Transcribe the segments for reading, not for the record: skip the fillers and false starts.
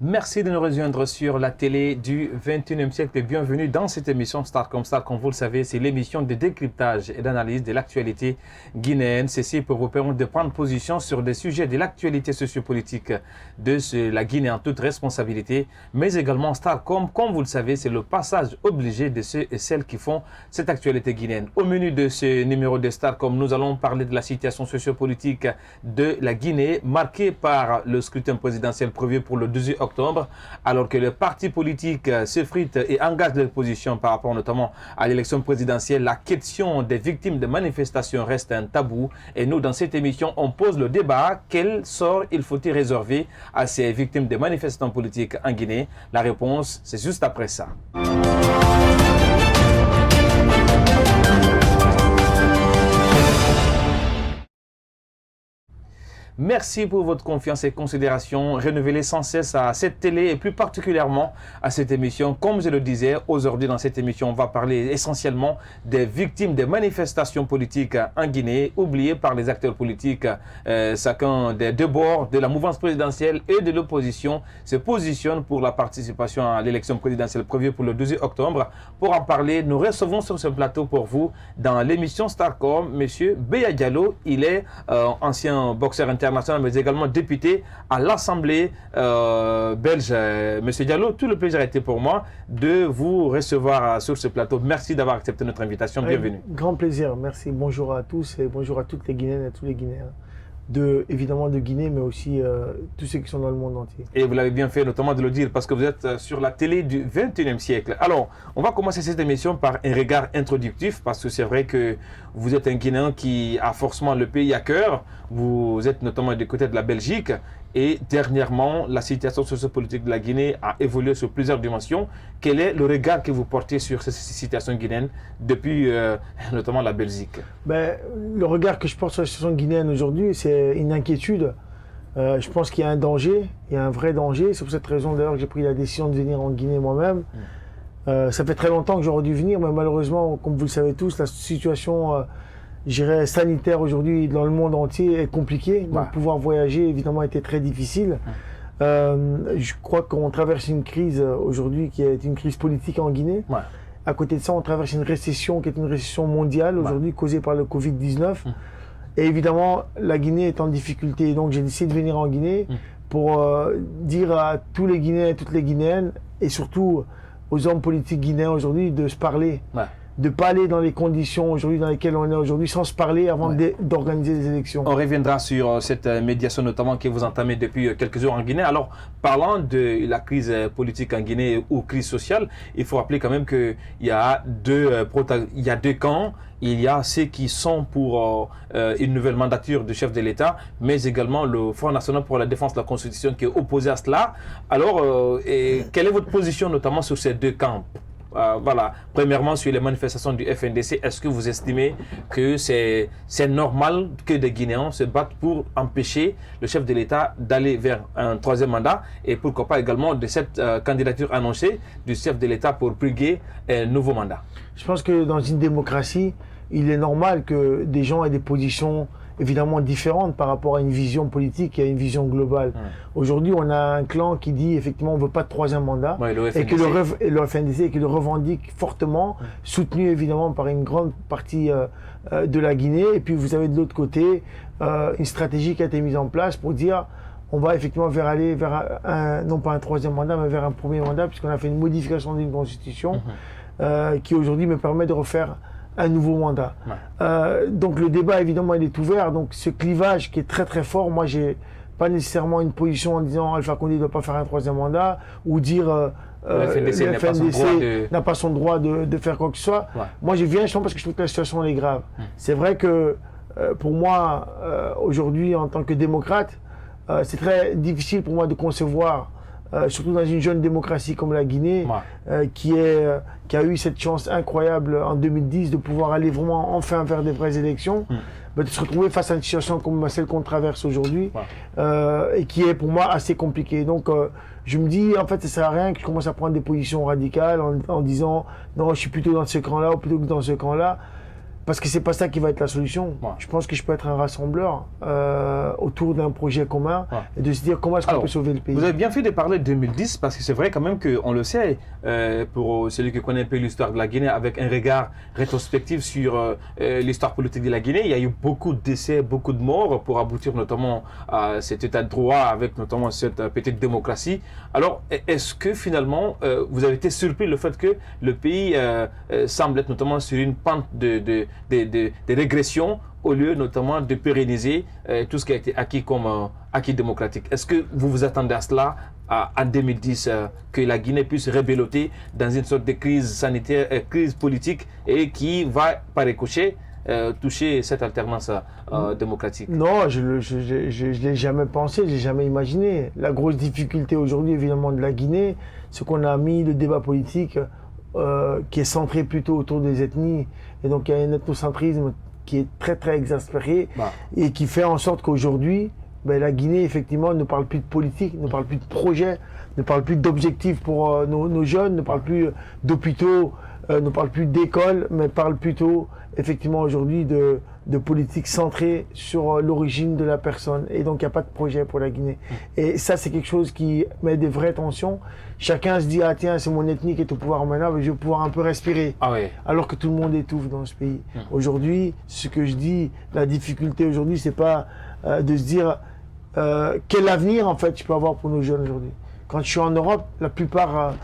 Merci de nous rejoindre sur la télé du 21e siècle et bienvenue dans cette émission Start comme Start. Comme vous le savez, c'est l'émission de décryptage et d'analyse de l'actualité guinéenne. Ceci pour vous permettre de prendre position sur des sujets de l'actualité sociopolitique de la Guinée en toute responsabilité, mais également Start comme vous le savez, c'est le passage obligé de ceux et celles qui font cette actualité guinéenne. Au menu de ce numéro de Start comme nous allons parler de la situation sociopolitique de la Guinée, marquée par le scrutin présidentiel prévu pour le 18 octobre, alors que les partis politiques s'effritent et engagent leur position par rapport notamment à l'élection présidentielle. La question des victimes de manifestations reste un tabou et nous, dans cette émission, on pose le débat: quel sort il faut-il réserver à ces victimes de manifestations politiques en Guinée? La réponse, c'est juste après ça. Merci pour votre confiance et considération renouvelée sans cesse à cette télé et plus particulièrement à cette émission. Comme je le disais, aujourd'hui dans cette émission, on va parler essentiellement des victimes des manifestations politiques en Guinée, oubliées par les acteurs politiques. Chacun des deux bords de la mouvance présidentielle et de l'opposition se positionne pour la participation à l'élection présidentielle prévue pour le 12 octobre. Pour en parler, nous recevons sur ce plateau pour vous dans l'émission Starcom, M. Beya Diallo. Il est ancien boxeur international, mais également député à l'Assemblée belge. Monsieur Diallo, tout le plaisir a été pour moi de vous recevoir sur ce plateau. Merci d'avoir accepté notre invitation. Bienvenue. Grand plaisir, merci. Bonjour à tous et bonjour à toutes les Guinéennes et tous les Guinéens. Évidemment de Guinée, mais aussi tous ceux qui sont dans le monde entier. Et vous l'avez bien fait, notamment de le dire, parce que vous êtes sur la télé du 21e siècle. Alors, on va commencer cette émission par un regard introductif, parce que c'est vrai que vous êtes un Guinéen qui a forcément le pays à cœur. Vous êtes notamment du côté de la Belgique. Et dernièrement, la situation sociopolitique de la Guinée a évolué sur plusieurs dimensions. Quel est le regard que vous portez sur cette situation guinéenne depuis notamment la Belgique? Le regard que je porte sur la situation guinéenne aujourd'hui, c'est une inquiétude. Je pense qu'il y a un danger, il y a un vrai danger. C'est pour cette raison d'ailleurs que j'ai pris la décision de venir en Guinée moi-même. Ça fait très longtemps que j'aurais dû venir, mais malheureusement, comme vous le savez tous, la situation sanitaire aujourd'hui dans le monde entier est compliquée. Donc pouvoir voyager évidemment était très difficile. Je crois qu'on traverse une crise aujourd'hui qui est une crise politique en Guinée. À côté de ça, on traverse une récession qui est une récession mondiale aujourd'hui causée par le Covid-19. Et évidemment, la Guinée est en difficulté. Donc j'ai décidé de venir en Guinée pour dire à tous les Guinéens et toutes les Guinéennes, et surtout aux hommes politiques guinéens aujourd'hui, de se parler. De ne pas aller dans les conditions aujourd'hui dans lesquelles on est aujourd'hui sans se parler avant d'organiser des élections. On reviendra sur cette médiation notamment que vous entamez depuis quelques jours en Guinée. Alors, parlant de la crise politique en Guinée ou crise sociale, il faut rappeler quand même qu'il y a deux camps. Il y a ceux qui sont pour une nouvelle mandature du chef de l'État, mais également le Front National pour la Défense de la Constitution qui est opposé à cela. Alors, quelle est votre position notamment sur ces deux camps? Voilà, premièrement sur les manifestations du FNDC, est-ce que vous estimez que c'est normal que des Guinéens se battent pour empêcher le chef de l'État d'aller vers un troisième mandat et pourquoi pas également de cette candidature annoncée du chef de l'État pour briguer un nouveau mandat? Je pense que dans une démocratie, il est normal que des gens aient des positions évidemment différentes par rapport à une vision politique et à une vision globale. Aujourd'hui, on a un clan qui dit effectivement on ne veut pas de troisième mandat et que le FNDC et qui le revendique fortement, soutenu évidemment par une grande partie de la Guinée. Et puis vous avez de l'autre côté une stratégie qui a été mise en place pour dire on va effectivement aller vers non pas un troisième mandat, mais vers un premier mandat, puisqu'on a fait une modification d'une constitution qui aujourd'hui me permet de refaire un nouveau mandat. Donc le débat évidemment il est ouvert, donc ce clivage qui est très très fort, moi j'ai pas nécessairement une position en disant Alpha Condé ne doit pas faire un troisième mandat ou dire le FNDC n'a pas son droit de faire quoi que ce soit. Moi je viens justement parce que je trouve que la situation est grave. C'est vrai que pour moi aujourd'hui en tant que démocrate, c'est très difficile pour moi de concevoir surtout dans une jeune démocratie comme la Guinée, qui a eu cette chance incroyable en 2010 de pouvoir aller vraiment enfin vers des vraies élections, de se retrouver face à une situation comme celle qu'on traverse aujourd'hui, et qui est pour moi assez compliquée. Donc je me dis, en fait, ça sert à rien que je commence à prendre des positions radicales en disant non, je suis plutôt dans ce camp-là ou plutôt que dans ce camp-là. parce que c'est pas ça qui va être la solution. Ouais. Je pense que je peux être un rassembleur autour d'un projet commun et de se dire comment est-ce qu'on peut sauver le pays. Vous avez bien fait de parler de 2010 parce que c'est vrai quand même qu'on le sait, pour celui qui connaît un peu l'histoire de la Guinée, avec un regard rétrospectif sur l'histoire politique de la Guinée, il y a eu beaucoup de décès, beaucoup de morts pour aboutir notamment à cet état de droit avec notamment cette petite démocratie. Alors, est-ce que finalement, vous avez été surpris le fait que le pays semble être notamment sur une pente de régression au lieu notamment de pérenniser tout ce qui a été acquis comme acquis démocratique? Est-ce que vous vous attendez à cela en 2010, que la Guinée puisse rebelloter dans une sorte de crise sanitaire, crise politique et qui va par ricochet toucher cette alternance démocratique? Non, je ne l'ai jamais pensé, je ne l'ai jamais imaginé. La grosse difficulté aujourd'hui, évidemment, de la Guinée, c'est qu'on a mis le débat politique qui est centré plutôt autour des ethnies. Et donc, il y a un ethnocentrisme qui est très, très exaspéré et qui fait en sorte qu'aujourd'hui, la Guinée, effectivement, ne parle plus de politique, ne parle plus de projet, ne parle plus d'objectifs pour nos jeunes, ne parle plus d'hôpitaux, ne parle plus d'écoles, mais parle plutôt, effectivement, aujourd'hui de politique centrée sur l'origine de la personne. Et donc, il n'y a pas de projet pour la Guinée. Et ça, c'est quelque chose qui met des vraies tensions. Chacun se dit, ah tiens, c'est mon ethnie qui est au pouvoir maintenant, mais je vais pouvoir un peu respirer. Ah oui. Alors que tout le monde étouffe dans ce pays. Aujourd'hui, ce que je dis, la difficulté aujourd'hui, c'est pas de se dire quel avenir, en fait, je peux avoir pour nos jeunes aujourd'hui. Quand je suis en Europe, la plupart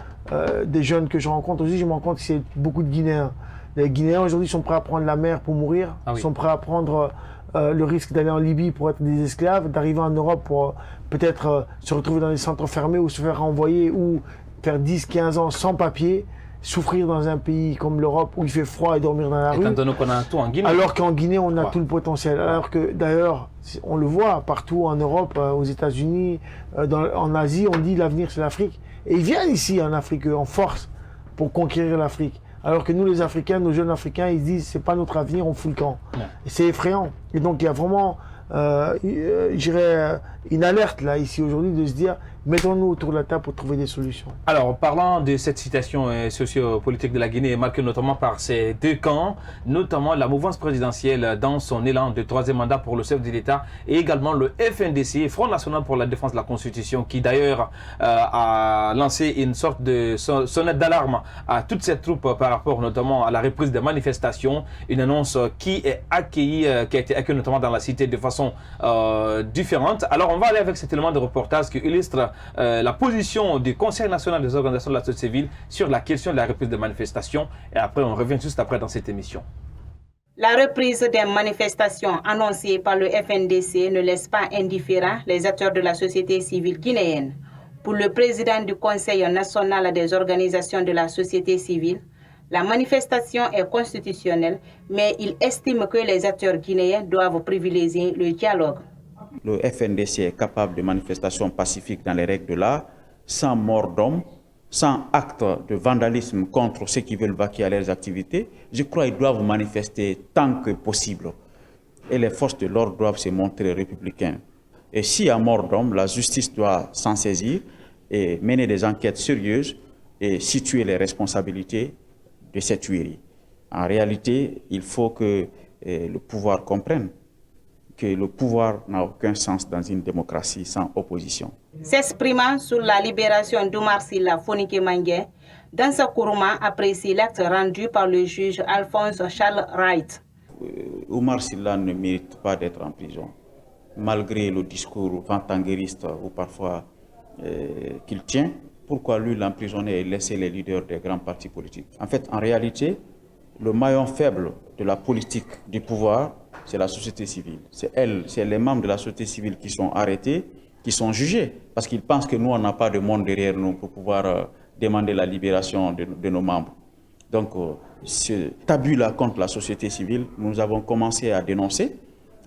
des jeunes que je rencontre aussi, je me rends compte que c'est beaucoup de Guinéens. Les Guinéens aujourd'hui sont prêts à prendre la mer pour mourir, sont prêts à prendre le risque d'aller en Libye pour être des esclaves, d'arriver en Europe pour peut-être se retrouver dans des centres fermés ou se faire renvoyer ou faire 10-15 ans sans papier, souffrir dans un pays comme l'Europe où il fait froid et dormir dans la rue. Étant donné qu'on a tout en Guinée. Alors qu'en Guinée, on a tout le potentiel. Alors que d'ailleurs, on le voit partout en Europe, aux États-Unis, en Asie, on dit l'avenir c'est l'Afrique. Et ils viennent ici en Afrique en force pour conquérir l'Afrique. Alors que nous, les Africains, nos jeunes Africains, ils disent c'est pas notre avenir, on fout le camp. Et c'est effrayant. Et donc il y a vraiment, je dirais, une alerte là ici aujourd'hui de se dire mettons-nous autour de la table pour trouver des solutions. Alors, parlant de cette situation sociopolitique de la Guinée, marquée notamment par ces deux camps, notamment la mouvance présidentielle dans son élan de troisième mandat pour le chef de l'État et également le FNDC, Front National pour la Défense de la Constitution, qui d'ailleurs a lancé une sorte de sonnette d'alarme à toutes ces troupes par rapport notamment à la reprise des manifestations, une annonce qui est accueillie, qui a été accueillie notamment dans la cité de façon différente. Alors, on va aller avec cet élément de reportage qui illustre la position du Conseil national des organisations de la société civile sur la question de la reprise des manifestations. Et après, on revient juste après dans cette émission. La reprise des manifestations annoncée par le FNDC ne laisse pas indifférents les acteurs de la société civile guinéenne. Pour le président du Conseil national des organisations de la société civile, la manifestation est constitutionnelle, mais il estime que les acteurs guinéens doivent privilégier le dialogue. Le FNDC est capable de manifestations pacifiques dans les règles de l'art, sans mort d'homme, sans acte de vandalisme contre ceux qui veulent vaquer à leurs activités. Je crois qu'ils doivent manifester tant que possible. Et les forces de l'ordre doivent se montrer républicaines. Et s'il y a mort d'homme, la justice doit s'en saisir et mener des enquêtes sérieuses et situer les responsabilités de cette tuerie. En réalité, il faut que le pouvoir comprenne que le pouvoir n'a aucun sens dans une démocratie sans opposition. S'exprimant sur la libération d'Oumar Silla Fonike Mangué, Dansa Kourouma apprécie l'acte rendu par le juge Alphonse Charles Wright. Oumar Silla ne mérite pas d'être en prison, malgré le discours vantangueriste ou parfois qu'il tient. Pourquoi lui l'emprisonner et laisser les leaders des grands partis politiques? En fait, en réalité, le maillon faible de la politique du pouvoir, c'est la société civile. C'est les membres de la société civile qui sont arrêtés, qui sont jugés, parce qu'ils pensent que nous, on n'a pas de monde derrière nous pour pouvoir demander la libération de nos membres. Donc, ce abus-là contre la société civile, nous avons commencé à dénoncer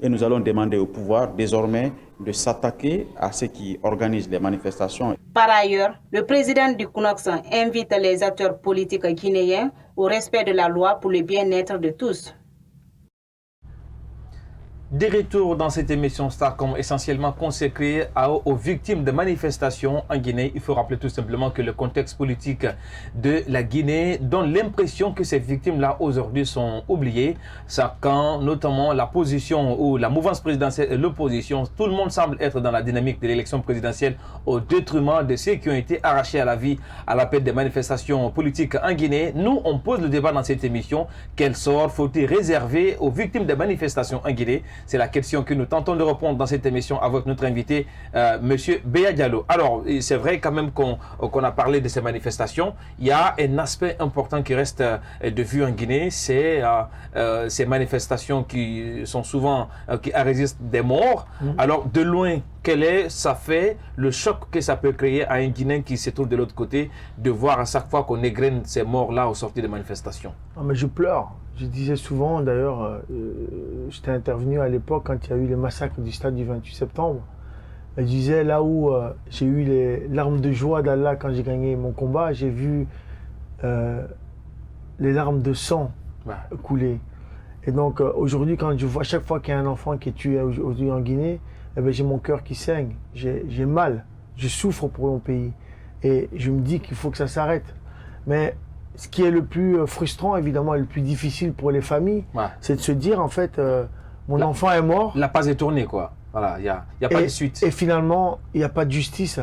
et nous allons demander au pouvoir désormais de s'attaquer à ceux qui organisent les manifestations. Par ailleurs, le président du CNOX invite les acteurs politiques guinéens au respect de la loi pour le bien-être de tous. Des retours dans cette émission Starcom essentiellement consacrée aux victimes de manifestations en Guinée. Il faut rappeler tout simplement que le contexte politique de la Guinée donne l'impression que ces victimes-là aujourd'hui sont oubliées. Ça, quand notamment la position ou la mouvance présidentielle et l'opposition, tout le monde semble être dans la dynamique de l'élection présidentielle au détriment de ceux qui ont été arrachés à la vie à l'appel des manifestations politiques en Guinée. Nous, on pose le débat dans cette émission. Quel sort faut-il réserver aux victimes de manifestations en Guinée? C'est la question que nous tentons de répondre dans cette émission avec notre invité, M. Béa Diallo. Alors, c'est vrai quand même qu'on a parlé de ces manifestations. Il y a un aspect important qui reste de vue en Guinée, c'est ces manifestations qui sont souvent, qui enregistrent des morts. Alors, de loin, ça fait le choc que ça peut créer à un Guinéen qui se trouve de l'autre côté, de voir à chaque fois qu'on égrène ces morts-là au sortir des manifestations? Ah, mais je pleure. Je disais souvent, d'ailleurs, j'étais intervenu à l'époque quand il y a eu les massacres du stade du 28 septembre. Je disais, là où j'ai eu les larmes de joie d'Allah quand j'ai gagné mon combat, j'ai vu les larmes de sang couler. Et donc aujourd'hui, quand je vois chaque fois qu'il y a un enfant qui est tué aujourd'hui en Guinée, eh ben, j'ai mon cœur qui saigne, j'ai mal, je souffre pour mon pays. Et je me dis qu'il faut que ça s'arrête. Mais ce qui est le plus frustrant, évidemment, et le plus difficile pour les familles, c'est de se dire, en fait, mon enfant est mort. La passe est tournée, quoi. Voilà, il n'y a pas de suite. Et finalement, il n'y a pas de justice.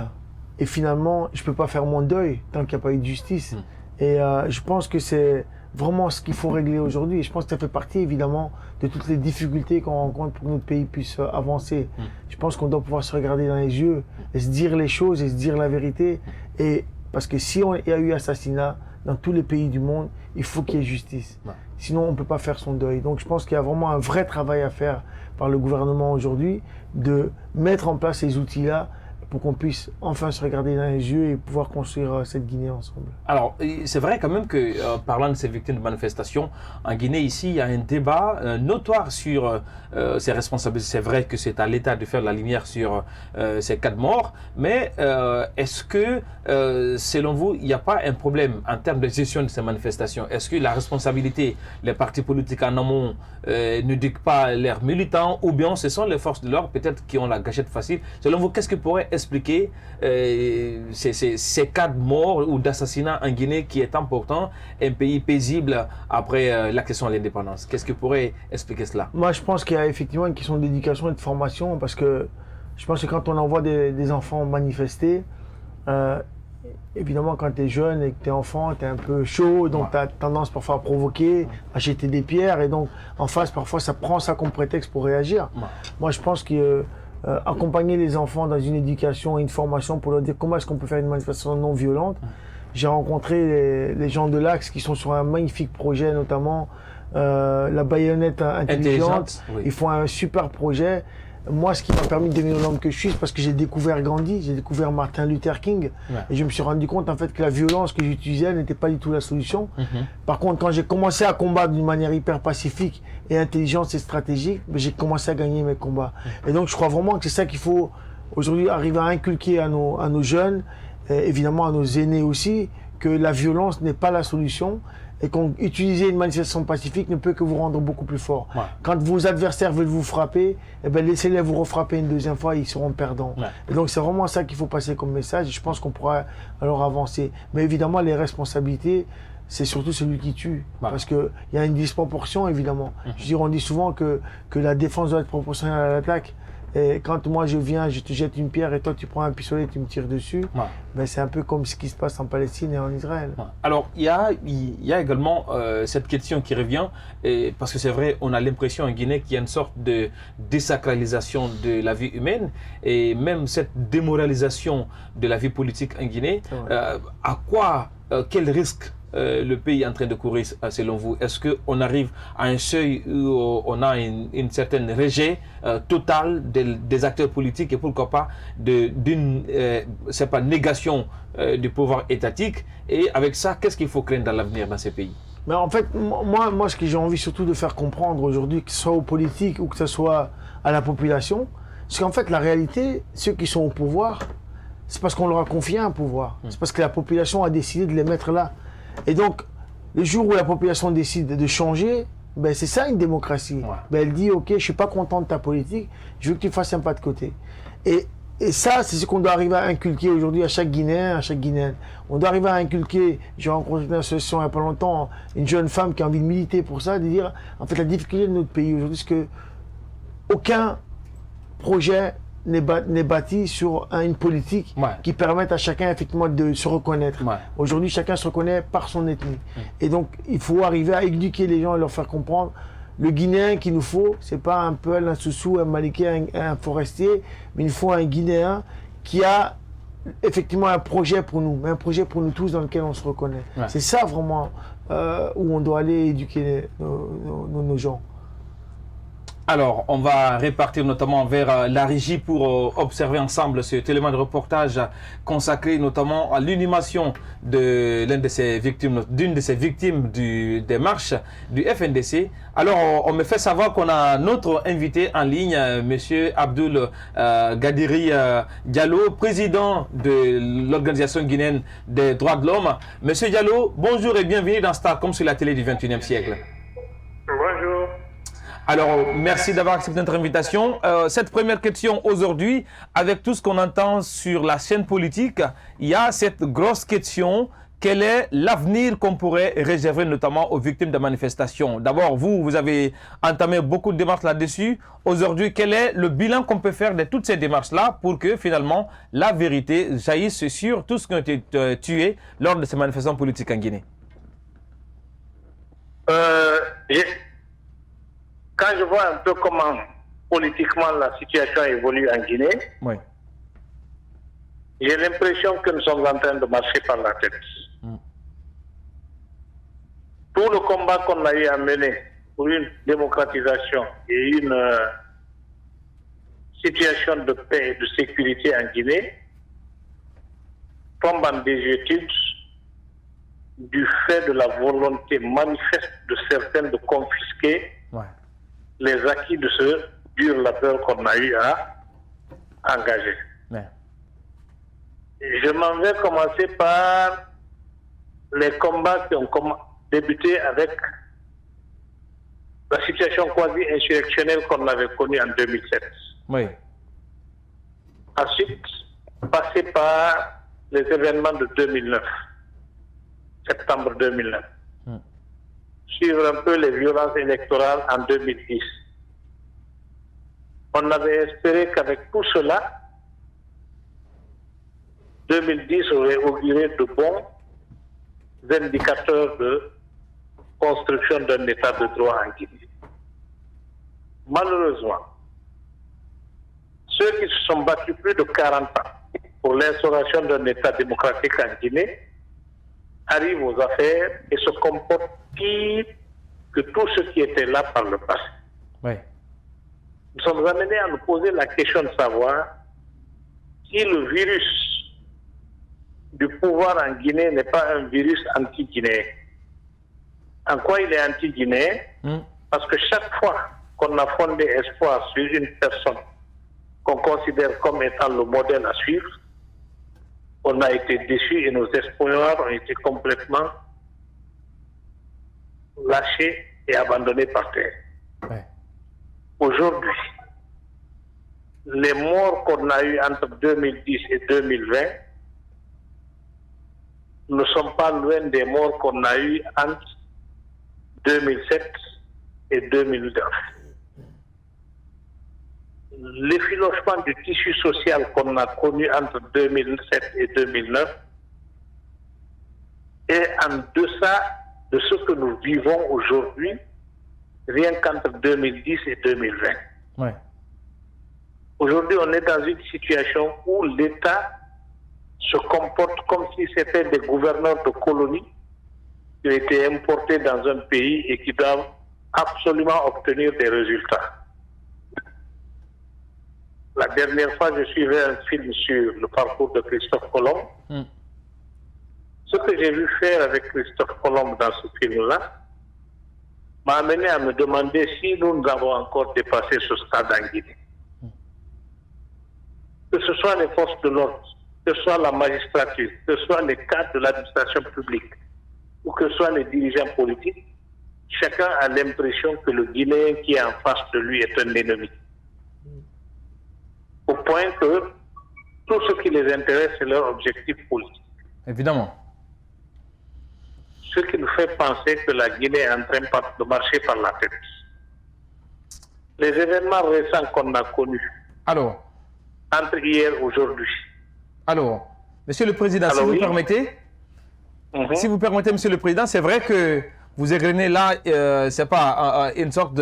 Et finalement, je ne peux pas faire mon deuil tant qu'il n'y a pas eu de justice. Et je pense que c'est vraiment ce qu'il faut régler aujourd'hui. Et je pense que ça fait partie, évidemment, de toutes les difficultés qu'on rencontre pour que notre pays puisse avancer. Je pense qu'on doit pouvoir se regarder dans les yeux et se dire les choses et se dire la vérité. Et parce que si il y a eu assassinat dans tous les pays du monde, il faut qu'il y ait justice. Sinon, on ne peut pas faire son deuil. Donc, je pense qu'il y a vraiment un vrai travail à faire par le gouvernement aujourd'hui de mettre en place ces outils-là pour qu'on puisse enfin se regarder dans les yeux et pouvoir construire cette Guinée ensemble. Alors, c'est vrai quand même que, parlant de ces victimes de manifestations, en Guinée, ici, il y a un débat notoire sur ces responsabilités. C'est vrai que c'est à l'État de faire la lumière sur ces cas de mort, mais est-ce que, selon vous, il n'y a pas un problème en termes de gestion de ces manifestations? Est-ce que la responsabilité, les partis politiques en amont ne dictent pas leurs militants, ou bien ce sont les forces de l'ordre peut-être qui ont la gâchette facile? Selon vous, qu'est-ce que pourrait expliquer ces cas de mort ou d'assassinat en Guinée qui est important, un pays paisible après l'accession à l'indépendance? Qu'est-ce qui pourrait expliquer cela? Moi, je pense qu'il y a effectivement une question d'éducation et de formation, parce que je pense que quand on envoie des enfants manifester, évidemment, quand tu es jeune et que tu es enfant, tu es un peu chaud, donc tu as tendance parfois à provoquer, à jeter des pierres, et donc en face, parfois, ça prend ça comme prétexte pour réagir. Moi, je pense que accompagner les enfants dans une éducation et une formation pour leur dire comment est-ce qu'on peut faire une manifestation non violente. J'ai rencontré les gens de l'Axe qui sont sur un magnifique projet, notamment la baïonnette intelligente. Ils font un super projet. Moi, ce qui m'a permis de devenir l'homme que je suis, c'est parce que j'ai découvert Gandhi, j'ai découvert Martin Luther King, et je me suis rendu compte en fait que la violence que j'utilisais n'était pas du tout la solution. Par contre, quand j'ai commencé à combattre d'une manière hyper pacifique et intelligente et stratégique, j'ai commencé à gagner mes combats. Et donc, je crois vraiment que c'est ça qu'il faut aujourd'hui arriver à inculquer à nos jeunes, et évidemment à nos aînés aussi, que la violence n'est pas la solution. Et qu'utiliser une manifestation pacifique ne peut que vous rendre beaucoup plus fort. Quand vos adversaires veulent vous frapper, eh ben laissez-les vous refrapper une deuxième fois, ils seront perdants. Et donc c'est vraiment ça qu'il faut passer comme message, et je pense qu'on pourra alors avancer. Mais évidemment, les responsabilités, c'est surtout celui qui tue. Parce qu'il y a une disproportion, évidemment. Je veux dire, on dit souvent que la défense doit être proportionnelle à l'attaque. Et quand moi je viens, je te jette une pierre et toi tu prends un pistolet et tu me tires dessus, ben c'est un peu comme ce qui se passe en Palestine et en Israël. Alors il y a également cette question qui revient, parce que c'est vrai, on a l'impression en Guinée qu'il y a une sorte de désacralisation de la vie humaine, et même cette démoralisation de la vie politique en Guinée. Quel risque le pays est en train de courir selon vous? Est-ce qu'on arrive à un seuil où on a une certaine rejet totale des acteurs politiques, et pourquoi pas d'une négation du pouvoir étatique? Et avec ça, qu'est-ce qu'il faut craindre dans l'avenir dans ces pays? Mais en fait, moi, ce que j'ai envie surtout de faire comprendre aujourd'hui, que ce soit aux politiques ou que ce soit à la population, c'est qu'en fait, la réalité, ceux qui sont au pouvoir, c'est parce qu'on leur a confié un pouvoir. C'est parce que la population a décidé de les mettre là. Et donc, le jour où la population décide de changer, Ben, c'est ça une démocratie. Ouais. Ben, elle dit, ok, je suis pas content de ta politique, je veux que tu fasses un pas de côté. Et ça, c'est ce qu'on doit arriver à inculquer aujourd'hui à chaque Guinéen, à chaque Guinéenne. On doit arriver à inculquer, j'ai rencontré une association il n'y a pas longtemps, une jeune femme qui a envie de militer pour ça, de dire, en fait, la difficulté de notre pays aujourd'hui, c'est que aucun projet n'est bâti sur une politique qui permette à chacun effectivement de se reconnaître. Aujourd'hui, chacun se reconnaît par son ethnie. Et donc, il faut arriver à éduquer les gens et leur faire comprendre le Guinéen qu'il nous faut, c'est pas un Peul, un Soussou, un Maliké, un forestier, mais il faut un Guinéen qui a effectivement un projet pour nous, mais un projet pour nous tous dans lequel on se reconnaît. C'est ça vraiment où on doit aller éduquer nos gens. Alors, on va répartir notamment vers la régie pour observer ensemble ce élément de reportage consacré notamment à l'inhumation de d'une de ces victimes des marches du FNDC. Alors, on me fait savoir qu'on a notre invité en ligne, Monsieur Abdoul Gadiri Diallo, président de l'Organisation guinéenne des droits de l'homme. Monsieur Diallo, bonjour et bienvenue dans Starcom sur la télé du 21e siècle. Bonjour. Alors, merci d'avoir accepté notre invitation. Cette première question aujourd'hui, avec tout ce qu'on entend sur la scène politique, il y a cette grosse question, quel est l'avenir qu'on pourrait réserver notamment aux victimes de manifestations? D'abord, vous avez entamé beaucoup de démarches là-dessus. Aujourd'hui, quel est le bilan qu'on peut faire de toutes ces démarches-là pour que finalement la vérité jaillisse sur tous ceux qui ont été tués lors de ces manifestations politiques en Guinée? Quand je vois un peu comment politiquement la situation évolue en Guinée, j'ai l'impression que nous sommes en train de marcher par la tête. Tout le combat qu'on a eu à mener pour une démocratisation et une situation de paix et de sécurité en Guinée tombe en désuétude du fait de la volonté manifeste de certains de confisquer les acquis de ce dur labeur qu'on a eu à engager. Je m'en vais commencer par les combats qui ont débuté avec la situation quasi-insurrectionnelle qu'on avait connue en 2007. Ensuite, passer par les événements de 2009, septembre 2009. Suivre un peu les violences électorales en 2010. On avait espéré qu'avec tout cela, 2010 aurait auguré de bons indicateurs de construction d'un état de droit en Guinée. Malheureusement, ceux qui se sont battus plus de 40 ans pour l'instauration d'un état démocratique en Guinée arrivent aux affaires et se comportent pire que tout ce qui était là par le passé. Nous sommes amenés à nous poser la question de savoir si le virus du pouvoir en Guinée n'est pas un virus anti-guinéen. En quoi il est anti-guinéen? Parce que chaque fois qu'on a fondé espoir sur une personne qu'on considère comme étant le modèle à suivre, on a été déçus et nos espoirs ont été complètement lâchés et abandonnés par terre. Aujourd'hui, les morts qu'on a eues entre 2010 et 2020 ne sont pas loin des morts qu'on a eues entre 2007 et 2009. L'effilochement du tissu social qu'on a connu entre 2007 et 2009 est en deçà de ce que nous vivons aujourd'hui, rien qu'entre 2010 et 2020. Aujourd'hui, on est dans une situation où l'État se comporte comme si c'était des gouverneurs de colonies qui ont été importés dans un pays et qui doivent absolument obtenir des résultats. La dernière fois, je suivais un film sur le parcours de Christophe Colomb. Ce que j'ai vu faire avec Christophe Colomb dans ce film-là m'a amené à me demander si nous avons encore dépassé ce stade en Guinée. Que ce soit les forces de l'ordre, que ce soit la magistrature, que ce soit les cadres de l'administration publique, ou que ce soit les dirigeants politiques, chacun a l'impression que le Guinéen qui est en face de lui est un ennemi. Au point que tout ce qui les intéresse, c'est leur objectif politique. Évidemment. Ce qui nous fait penser que la Guinée est en train de marcher par la tête. Les événements récents qu'on a connus, Alors, entre hier et aujourd'hui. alors, Monsieur le Président, si vous permettez, si vous permettez, Monsieur le Président, c'est vrai que vous égrenez là, c'est pas une sorte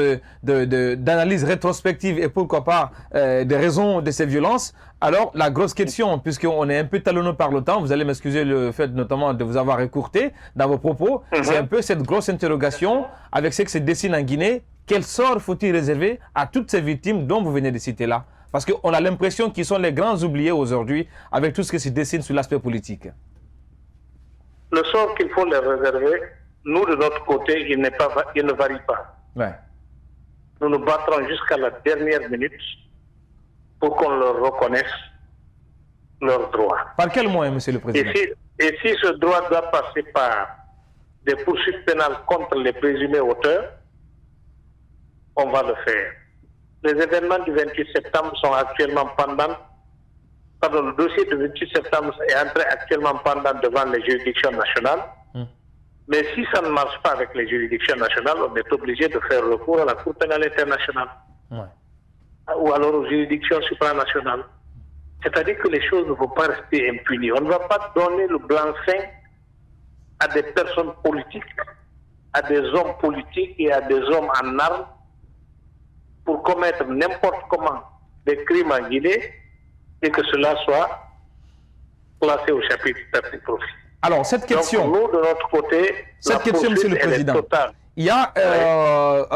d'analyse rétrospective et pourquoi pas des raisons de ces violences. Alors, la grosse question, puisqu'on est un peu talonné par le temps, vous allez m'excuser le fait notamment de vous avoir écourté dans vos propos, c'est un peu cette grosse interrogation avec ce qui se dessine en Guinée. Quel sort faut-il réserver à toutes ces victimes dont vous venez de citer là? Parce qu'on a l'impression qu'ils sont les grands oubliés aujourd'hui avec tout ce qui se dessine sur l'aspect politique. Le sort qu'il faut leur réserver, nous, de notre côté, il ne varie pas. Ouais. Nous nous battrons jusqu'à la dernière minute pour qu'on leur reconnaisse leurs droits. Par quel moyen, Monsieur le Président? Et si ce droit doit passer par des poursuites pénales contre les présumés auteurs, on va le faire. Les événements du 28 septembre sont actuellement pendants. Pardon, le dossier du 28 septembre est entré actuellement pendant devant les juridictions nationales. Mais si ça ne marche pas avec les juridictions nationales, on est obligé de faire recours à la Cour pénale internationale. Ou alors aux juridictions supranationales. C'est-à-dire que les choses ne vont pas rester impunies. On ne va pas donner le blanc-seing à des personnes politiques, à des hommes politiques et à des hommes en armes pour commettre n'importe comment des crimes en Guinée et que cela soit placé au chapitre du profit. Alors, cette question... Donc, nous, de notre côté, cette question, Monsieur le Président, il y a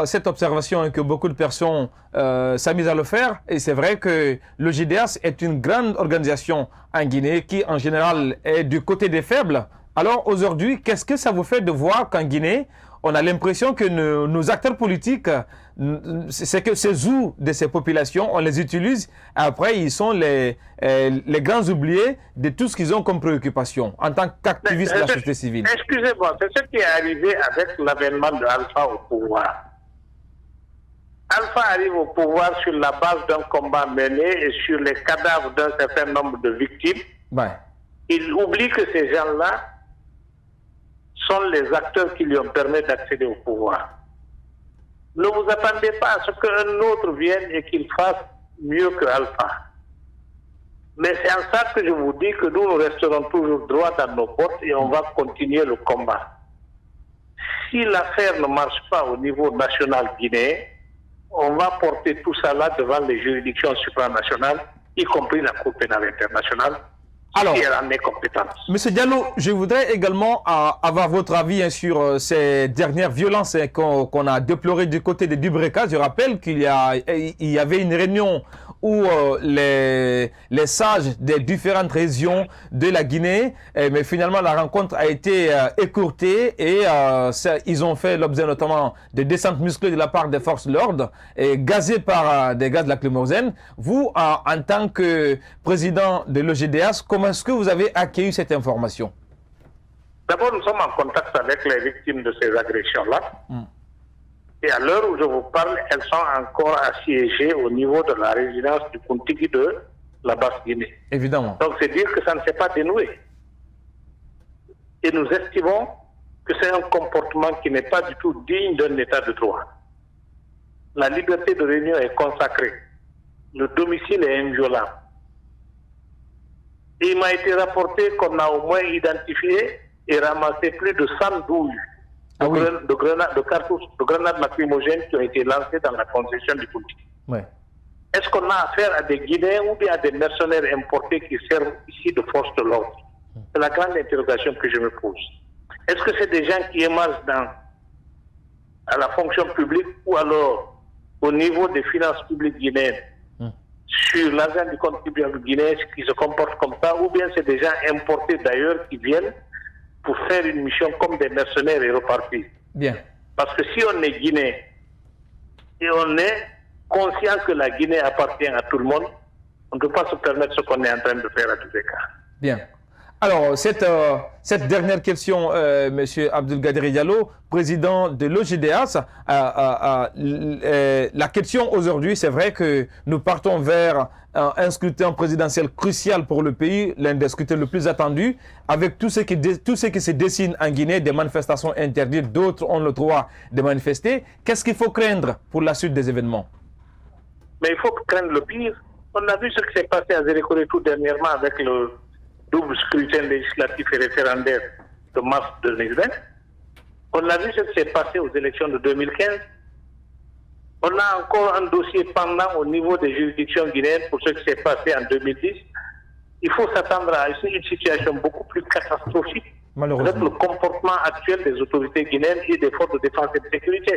cette observation que beaucoup de personnes s'amusent à le faire, et c'est vrai que le JDS est une grande organisation en Guinée qui, en général, est du côté des faibles. Alors, aujourd'hui, qu'est-ce que ça vous fait de voir qu'en Guinée, on a l'impression que nos acteurs politiques, c'est que ces ou de ces populations, on les utilise, après ils sont les grands oubliés de tout ce qu'ils ont comme préoccupation en tant qu'activistes de la société civile. Excusez-moi, c'est ce qui est arrivé avec l'avènement de Alpha au pouvoir. Alpha arrive au pouvoir sur la base d'un combat mené et sur les cadavres d'un certain nombre de victimes. Ouais. Il oublie que ces gens-là sont les acteurs qui lui ont permis d'accéder au pouvoir. Ne vous attendez pas à ce qu'un autre vienne et qu'il fasse mieux que Alpha. Mais c'est en ça que je vous dis que nous resterons toujours droits dans nos bottes et on va continuer le combat. Si l'affaire ne marche pas au niveau national guinéen, on va porter tout ça là devant les juridictions supranationales, y compris la Cour pénale internationale. Alors, M. Diallo, je voudrais également avoir votre avis sur ces dernières violences qu'on a déplorées du côté de Dubreka. Je rappelle qu'il y avait une réunion où les sages des différentes régions de la Guinée, mais finalement la rencontre a été écourtée et ils ont fait l'objet notamment de descentes musclées de la part des forces de l'ordre et gazées par des gaz lacrymogènes. Vous, en tant que président de l'OGDS, comment est-ce que vous avez accueilli cette information? D'abord, nous sommes en contact avec les victimes de ces agressions-là. Et à l'heure où je vous parle, elles sont encore assiégées au niveau de la résidence du Kontiki de la Basse-Guinée. Évidemment. Donc, c'est dire que ça ne s'est pas dénoué. Et nous estimons que c'est un comportement qui n'est pas du tout digne d'un état de droit. La liberté de réunion est consacrée. Le domicile est inviolable. Et il m'a été rapporté qu'on a au moins identifié et ramassé plus de 100 douilles de cartouches, de grenades lacrymogènes qui ont été lancées dans la concession du politique. Ouais. Est-ce qu'on a affaire à des Guinéens ou bien à des mercenaires importés qui servent ici de force de l'ordre? C'est la grande interrogation que je me pose. Est-ce que c'est des gens qui émargent à la fonction publique ou alors au niveau des finances publiques guinéennes sur l'argent du contribuable guinéen qui se comportent comme ça, ou bien c'est des gens importés d'ailleurs qui viennent pour faire une mission comme des mercenaires et repartir. Bien. Parce que si on est Guinéen et on est conscient que la Guinée appartient à tout le monde, on ne peut pas se permettre ce qu'on est en train de faire à tous les cas. Bien. Alors, cette dernière question, M. Abdelkader Diallo, président de l'OJDH, la question aujourd'hui, c'est vrai que nous partons vers un scrutin présidentiel crucial pour le pays, l'un des scrutins le plus attendu, avec tout ce qui se dessine en Guinée, des manifestations interdites, d'autres ont le droit de manifester. Qu'est-ce qu'il faut craindre pour la suite des événements? Mais il faut craindre le pire. On a vu ce qui s'est passé à Zérékoré tout dernièrement avec le double scrutin législatif et référendaire de mars 2020. On a vu ce qui s'est passé aux élections de 2015. On a encore un dossier pendant au niveau des juridictions guinéennes pour ce qui s'est passé en 2010. Il faut s'attendre à une situation beaucoup plus catastrophique avec le comportement actuel des autorités guinéennes et des forces de défense et de sécurité.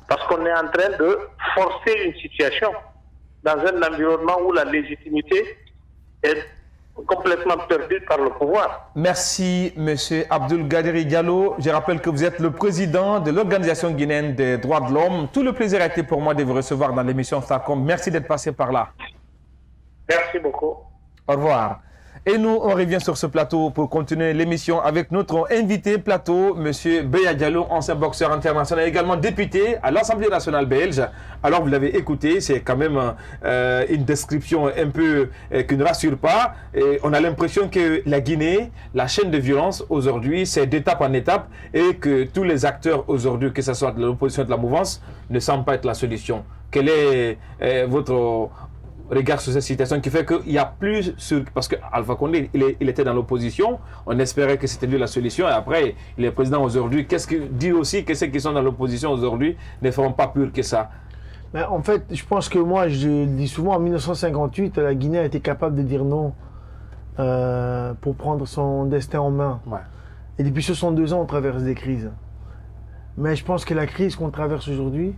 Parce qu'on est en train de forcer une situation dans un environnement où la légitimité est complètement perdue par le pouvoir. Merci, M. Abdelkader Diallo. Je rappelle que vous êtes le président de l'Organisation guinéenne des droits de l'homme. Tout le plaisir a été pour moi de vous recevoir dans l'émission Starcom. Merci d'être passé par là. Merci beaucoup. Au revoir. Et nous, on revient sur ce plateau pour continuer l'émission avec notre invité plateau, M. Beya Diallo, ancien boxeur international, également député à l'Assemblée nationale belge. Alors, vous l'avez écouté, c'est quand même une description un peu qui ne rassure pas. Et on a l'impression que la Guinée, la chaîne de violence aujourd'hui, c'est d'étape en étape et que tous les acteurs aujourd'hui, que ce soit de l'opposition et de la mouvance, ne semblent pas être la solution. Quel est votre regard sur cette situation qui fait qu'il y a plus sur... Parce que Alpha Condé, il était dans l'opposition, on espérait que c'était lui la solution, et après, il est président aujourd'hui. Qu'est-ce qu'il dit aussi que ceux qui sont dans l'opposition aujourd'hui ne feront pas pur que ça? Mais en fait, je pense que moi, je le dis souvent, en 1958, la Guinée a été capable de dire non pour prendre son destin en main. Ouais. Et depuis 62 ans, on traverse des crises. Mais je pense que la crise qu'on traverse aujourd'hui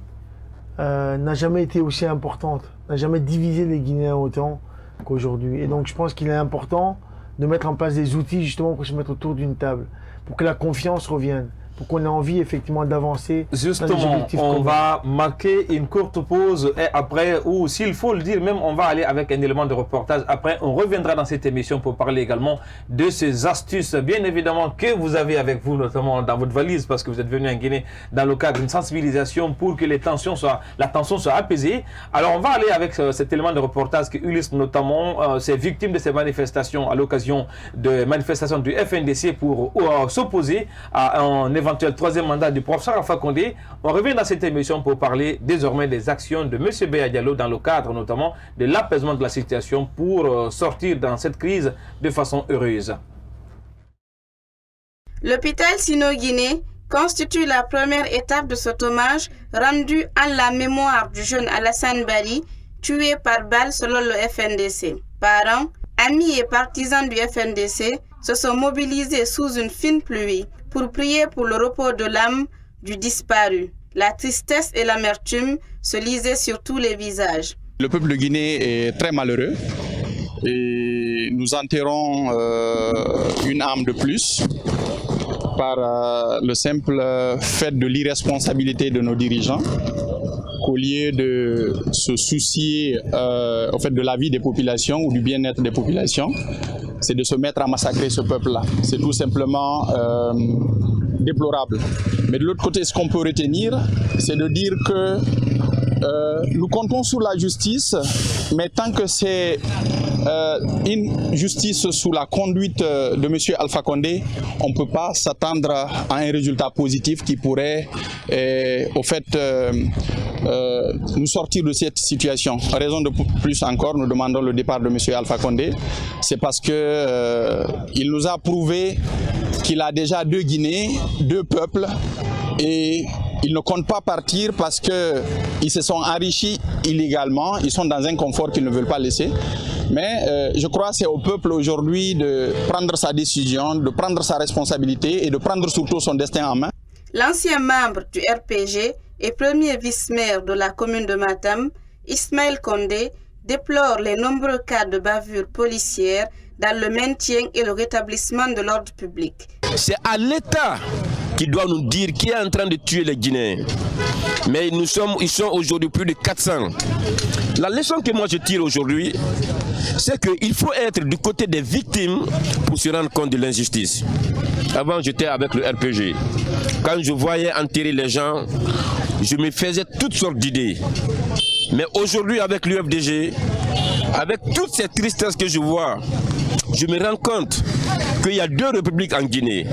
n'a jamais été aussi importante, n'a jamais divisé les Guinéens autant qu'aujourd'hui. Et donc je pense qu'il est important de mettre en place des outils justement pour se mettre autour d'une table, pour que la confiance revienne, pour qu'on ait envie effectivement d'avancer. Justement, on va marquer une courte pause et après, ou s'il faut le dire, même on va aller avec un élément de reportage. Après, on reviendra dans cette émission pour parler également de ces astuces, bien évidemment, que vous avez avec vous, notamment dans votre valise, parce que vous êtes venu en Guinée dans le cadre d'une sensibilisation pour que la tension soit apaisée. Alors, on va aller avec cet élément de reportage qui illustre notamment ces victimes de ces manifestations à l'occasion de manifestations du FNDC pour s'opposer à un éventuel troisième mandat du professeur Alpha Condé. On revient dans cette émission pour parler désormais des actions de M. Beya Diallo dans le cadre notamment de l'apaisement de la situation pour sortir dans cette crise de façon heureuse. L'hôpital Sino-Guinée constitue la première étape de cet hommage rendu en la mémoire du jeune Alassane Bari, tué par balle selon le FNDC. Parents, amis et partisans du FNDC se sont mobilisés sous une fine pluie pour prier pour le repos de l'âme du disparu. La tristesse et l'amertume se lisaient sur tous les visages. Le peuple de Guinée est très malheureux et nous enterrons une âme de plus par le simple fait de l'irresponsabilité de nos dirigeants, qu'au lieu de se soucier au fait de la vie des populations ou du bien-être des populations, c'est de se mettre à massacrer ce peuple-là. C'est tout simplement déplorable. Mais de l'autre côté, ce qu'on peut retenir, c'est de dire que nous comptons sur la justice, mais tant que c'est une justice sous la conduite de M. Alpha Condé, on ne peut pas s'attendre à un résultat positif qui pourrait, au fait, nous sortir de cette situation. Raison de plus encore, nous demandons le départ de M. Alpha Condé. C'est parce qu'il nous a prouvé qu'il a déjà deux Guinées, deux peuples, et ils ne comptent pas partir parce qu'ils se sont enrichis illégalement, ils sont dans un confort qu'ils ne veulent pas laisser. Mais je crois que c'est au peuple aujourd'hui de prendre sa décision, de prendre sa responsabilité et de prendre surtout son destin en main. L'ancien membre du RPG et premier vice-maire de la commune de Matam, Ismaël Condé, déplore les nombreux cas de bavures policières dans le maintien et le rétablissement de l'ordre public. C'est à l'État qui doit nous dire qui est en train de tuer les Guinéens. Mais ils sont aujourd'hui plus de 400. La leçon que moi je tire aujourd'hui, c'est qu'il faut être du côté des victimes pour se rendre compte de l'injustice. Avant, j'étais avec le RPG. Quand je voyais enterrer les gens, je me faisais toutes sortes d'idées. Mais aujourd'hui, avec l'UFDG, avec toutes ces tristesses que je vois, je me rends compte qu'il y a deux républiques en Guinée.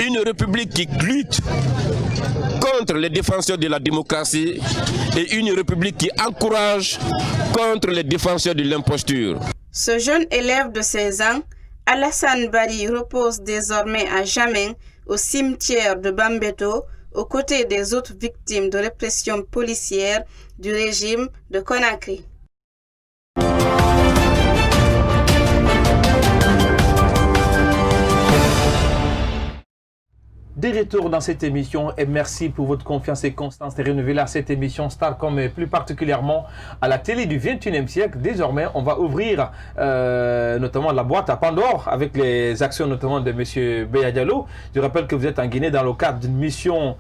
Une république qui lutte contre les défenseurs de la démocratie et une république qui encourage contre les défenseurs de l'imposture. Ce jeune élève de 16 ans, Alassane Bari, repose désormais à jamais au cimetière de Bambeto, aux côtés des autres victimes de répression policière du régime de Conakry. Des retours dans cette émission et merci pour votre confiance et constance renouvelée à cette émission Starcom et plus particulièrement à la télé du 21e siècle. Désormais, on va ouvrir notamment la boîte à Pandore avec les actions notamment de M. Beya Diallo. Je rappelle que vous êtes en Guinée dans le cadre d'une mission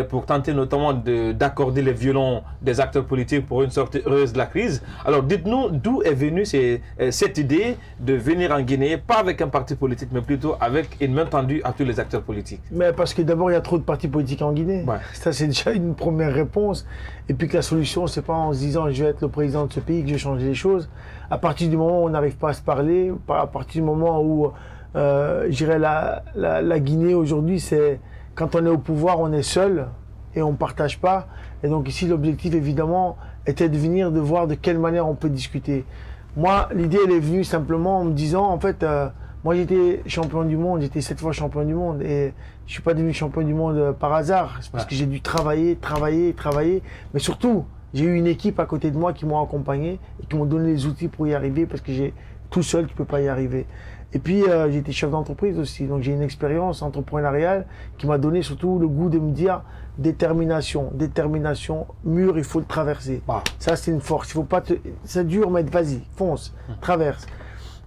pour tenter notamment d'accorder les violons des acteurs politiques pour une sortie heureuse de la crise. Alors dites-nous d'où est venue cette idée de venir en Guinée, pas avec un parti politique mais plutôt avec une main tendue à tous les acteurs politiques. Mais parce que d'abord, il y a trop de partis politiques en Guinée. Ouais. Ça, c'est déjà une première réponse. Et puis que la solution, c'est pas en se disant je vais être le président de ce pays que je vais changer les choses. À partir du moment où on n'arrive pas à se parler, à partir du moment où, je dirais, la Guinée aujourd'hui, c'est quand on est au pouvoir, on est seul et on ne partage pas. Et donc ici, l'objectif, évidemment, était de venir, de voir de quelle manière on peut discuter. Moi, l'idée, elle est venue simplement en me disant, en fait, moi, j'étais champion du monde, j'étais 7 fois champion du monde et je suis pas devenu champion du monde par hasard. C'est parce que j'ai dû travailler. Mais surtout, j'ai eu une équipe à côté de moi qui m'ont accompagné et qui m'ont donné les outils pour y arriver parce que tout seul, tu peux pas y arriver. Et puis, j'ai été chef d'entreprise aussi. Donc, j'ai une expérience entrepreneuriale qui m'a donné surtout le goût de me dire détermination, mur, il faut le traverser. Ça, c'est une force. Il faut pas c'est dur, mais vas-y, fonce, traverse.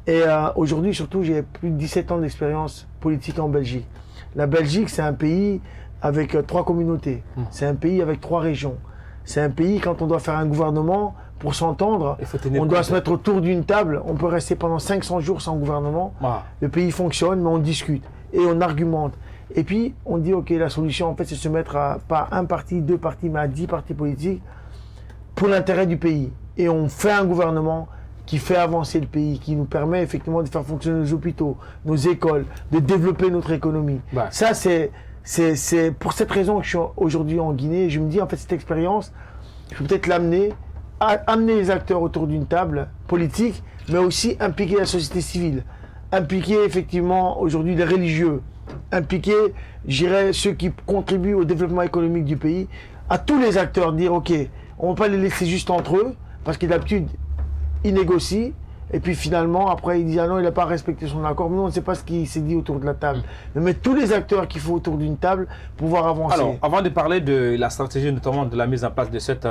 Et aujourd'hui, surtout, j'ai plus de 17 ans d'expérience politique en Belgique. La Belgique, c'est un pays avec 3 communautés. C'est un pays avec 3 régions. C'est un pays, quand on doit faire un gouvernement, pour s'entendre, on doit se mettre autour d'une table. On peut rester pendant 500 jours sans gouvernement. Le pays fonctionne, mais on discute et on argumente. Et puis, on dit, OK, la solution, en fait, c'est se mettre à pas un parti, 2 partis, mais à 10 partis politiques pour l'intérêt du pays. Et on fait un gouvernement qui fait avancer le pays, qui nous permet effectivement de faire fonctionner nos hôpitaux, nos écoles, de développer notre économie. Ça, c'est pour cette raison que je suis aujourd'hui en Guinée. Je me dis, en fait, cette expérience, je peux peut-être l'amener, amener les acteurs autour d'une table politique, mais aussi impliquer la société civile, impliquer effectivement aujourd'hui les religieux, impliquer, je dirais, ceux qui contribuent au développement économique du pays, à tous les acteurs, dire, OK, on ne va pas les laisser juste entre eux, parce que d'habitude, il négocie, et puis finalement, après, il dit « Ah non, il n'a pas respecté son accord ». Mais on ne sait pas ce qui s'est dit autour de la table. Mais mettre tous les acteurs qu'il faut autour d'une table pour pouvoir avancer. Alors, avant de parler de la stratégie, notamment de la mise en place de cette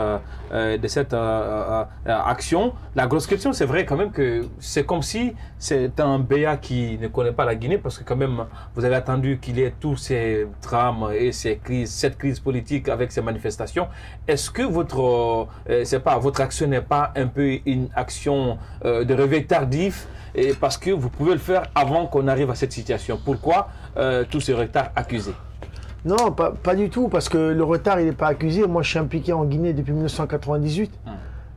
action, la grosse question, c'est vrai quand même que c'est comme si c'est un Beya qui ne connaît pas la Guinée, parce que quand même, vous avez attendu qu'il y ait tous ces drames et cette crise politique avec ces manifestations. Est-ce que votre action n'est pas un peu une action de réveil tardif, et parce que vous pouvez le faire avant qu'on arrive à cette situation? Pourquoi tout ce retard accusé? Non, pas du tout, parce que le retard, il n'est pas accusé. Moi, je suis impliqué en Guinée depuis 1998.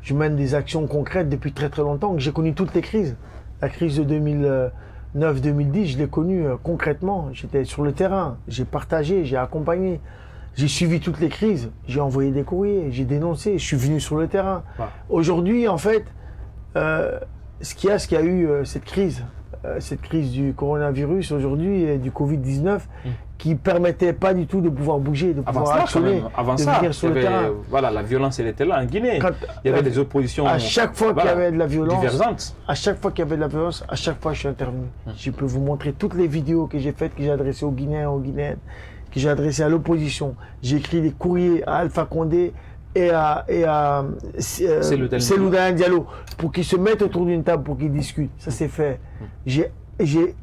Je mène des actions concrètes depuis très très longtemps. J'ai connu toutes les crises. La crise de 2009-2010, je l'ai connue concrètement. J'étais sur le terrain, j'ai partagé, j'ai accompagné. J'ai suivi toutes les crises, j'ai envoyé des courriers, j'ai dénoncé, je suis venu sur le terrain. Aujourd'hui, en fait, ce qu'il y a eu cette crise du coronavirus aujourd'hui et du Covid-19 qui permettait pas du tout de pouvoir bouger, de pouvoir actionner, de venir sur le terrain. Voilà, la violence, elle était là en Guinée. Il y avait des oppositions à chaque fois qu'il y avait de la violence, divergentes. À chaque fois qu'il y avait de la violence, à chaque fois je suis intervenu. Je peux vous montrer toutes les vidéos que j'ai faites, que j'ai adressées aux Guinéens, aux Guinéennes, que j'ai adressées à l'opposition. J'ai écrit des courriers à Alpha Condé et à Cellou Dalein Diallo pour qu'ils se mettent autour d'une table, pour qu'ils discutent. Ça c'est fait. J'ai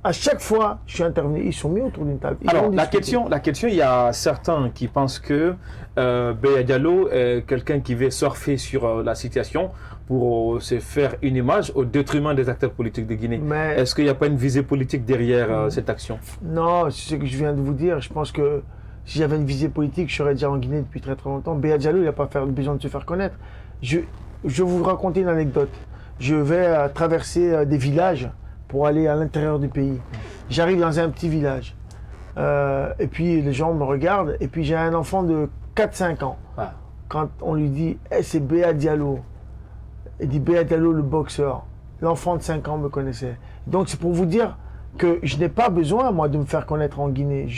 à chaque fois, je suis intervenu, ils sont mis autour d'une table. Alors, la question, il y a certains qui pensent que Beya Diallo est quelqu'un qui veut surfer sur la situation pour se faire une image au détriment des acteurs politiques de Guinée. Est-ce qu'il n'y a pas une visée politique derrière cette action? Non, c'est ce que je viens de vous dire. Je pense que si j'avais une visée politique, je serais déjà en Guinée depuis très très longtemps. Beya Diallo, il n'a pas besoin de se faire connaître. Je vais vous raconter une anecdote. Je vais traverser des villages pour aller à l'intérieur du pays. J'arrive dans un petit village. Et puis les gens me regardent. Et puis j'ai un enfant de 4-5 ans. Ah. Quand on lui dit hey, c'est Beya Diallo, il dit Beya Diallo le boxeur. L'enfant de 5 ans me connaissait. Donc c'est pour vous dire que je n'ai pas besoin, moi, de me faire connaître en Guinée.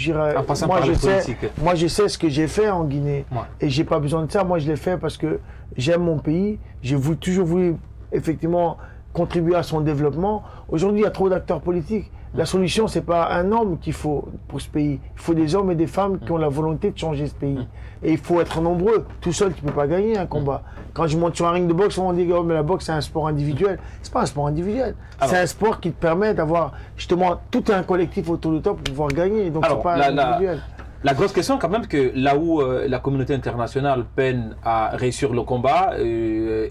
Moi, je sais ce que j'ai fait en Guinée. Ouais. Et je n'ai pas besoin de ça. Moi, je l'ai fait parce que j'aime mon pays. J'ai toujours voulu, effectivement, contribuer à son développement. Aujourd'hui, il y a trop d'acteurs politiques. La solution, ce n'est pas un homme qu'il faut pour ce pays. Il faut des hommes et des femmes qui ont la volonté de changer ce pays. Et il faut être nombreux. Tout seul, tu ne peux pas gagner un combat. Quand je monte sur un ring de boxe, on dit que mais la boxe, c'est un sport individuel. Ce n'est pas un sport individuel. C'est un sport qui te permet d'avoir justement tout un collectif autour de toi pour pouvoir gagner. Donc, ce n'est pas individuel. La grosse question, quand même, que là où la communauté internationale peine à réussir le combat,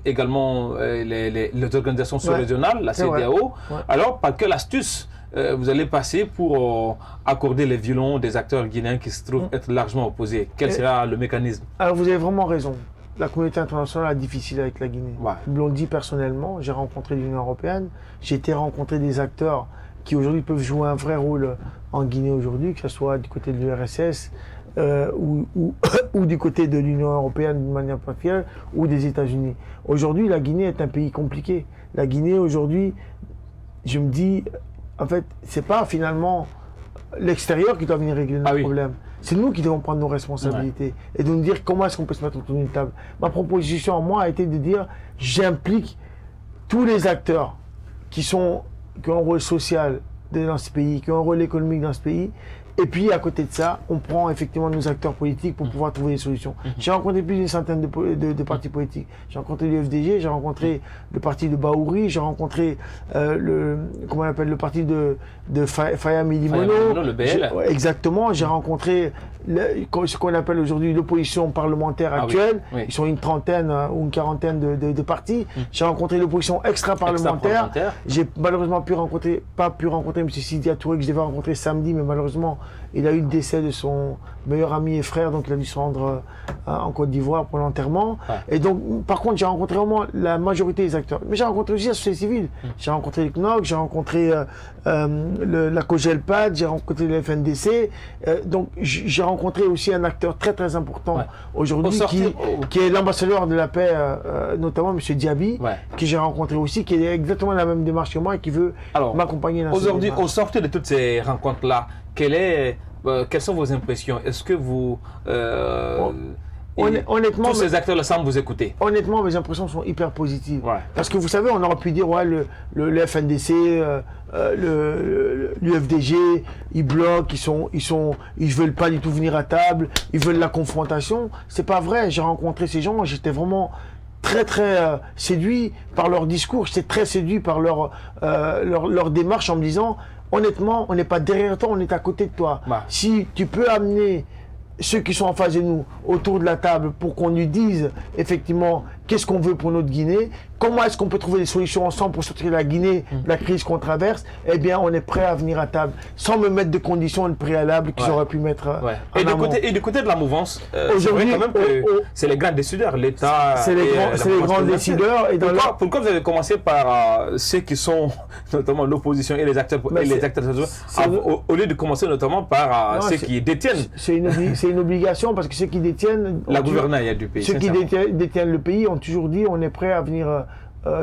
également les organisations sous-régionales, la CEDEAO, alors, par quelle astuce vous allez passer pour accorder les violons des acteurs guinéens qui se trouvent être largement opposés? Quel sera le mécanisme? Alors, vous avez vraiment raison. La communauté internationale est difficile avec la Guinée. Ouais. Ils l'ont dit personnellement. J'ai rencontré l'Union européenne. J'ai été rencontrer des acteurs qui aujourd'hui peuvent jouer un vrai rôle en Guinée aujourd'hui, que ce soit du côté de l'URSS ou du côté de l'Union européenne d'une manière particulière ou des États-Unis. Aujourd'hui, la Guinée est un pays compliqué. La Guinée aujourd'hui, je me dis, en fait, c'est pas finalement l'extérieur qui doit venir régler nos problèmes. C'est nous qui devons prendre nos responsabilités et de nous dire comment est-ce qu'on peut se mettre autour d'une table. Ma proposition à moi a été de dire, j'implique tous les acteurs qui ont un rôle social dans ce pays, qui ont un rôle économique dans ce pays. Et puis, à côté de ça, on prend effectivement nos acteurs politiques pour pouvoir trouver des solutions. J'ai rencontré plus d'une centaine de partis politiques. J'ai rencontré l'UFDG, j'ai rencontré le parti de Baouri, j'ai rencontré le parti de Faya Milimono. Le BL. Exactement. J'ai rencontré ce qu'on appelle aujourd'hui l'opposition parlementaire actuelle. Ils sont une trentaine ou une quarantaine de partis. J'ai rencontré l'opposition extra-parlementaire. J'ai malheureusement pas pu rencontrer M. Sidi Touré, que je devais rencontrer samedi, mais malheureusement, il a eu le décès de son meilleur ami et frère, donc il a dû se rendre en Côte d'Ivoire pour l'enterrement. Et donc, par contre, j'ai rencontré vraiment la majorité des acteurs. Mais j'ai rencontré aussi la société civile. J'ai rencontré le CNOC, j'ai rencontré la COGELPAD, j'ai rencontré le FNDC. Donc, j'ai rencontré aussi un acteur très très important aujourd'hui qui est l'ambassadeur de la paix, notamment M. Diaby, que j'ai rencontré aussi, qui est exactement la même démarche que moi et qui veut m'accompagner dans cette démarche. Aujourd'hui, au sortir de toutes ces rencontres-là, quelles sont vos impressions? Est-ce que vous... honnêtement, tous ces acteurs-là semblent vous écouter? Honnêtement, mes impressions sont hyper positives. Parce que vous savez, on aurait pu dire, le FNDC, l'UFDG, ils bloquent, ils veulent pas du tout venir à table, ils veulent la confrontation. C'est pas vrai. J'ai rencontré ces gens, j'étais vraiment très très séduit par leur discours, j'étais très séduit par leur démarche en me disant, honnêtement, on n'est pas derrière toi, on est à côté de toi. Si tu peux amener ceux qui sont en face de nous autour de la table pour qu'on lui dise effectivement qu'est-ce qu'on veut pour notre Guinée, comment est-ce qu'on peut trouver des solutions ensemble pour sortir la Guinée de la crise qu'on traverse, eh bien on est prêt à venir à table sans me mettre de conditions préalables qu'ils auraient pu mettre et du côté de la mouvance, aujourd'hui quand même que c'est les grands décideurs, l'État, c'est les grands décideurs. Et pourquoi vous avez commencé par ceux qui sont notamment l'opposition et les acteurs au lieu de commencer notamment par ceux qui détiennent? C'est une obligation parce que ceux qui détiennent la gouvernail du pays, ceux qui détiennent le pays ont toujours dit on est prêt à venir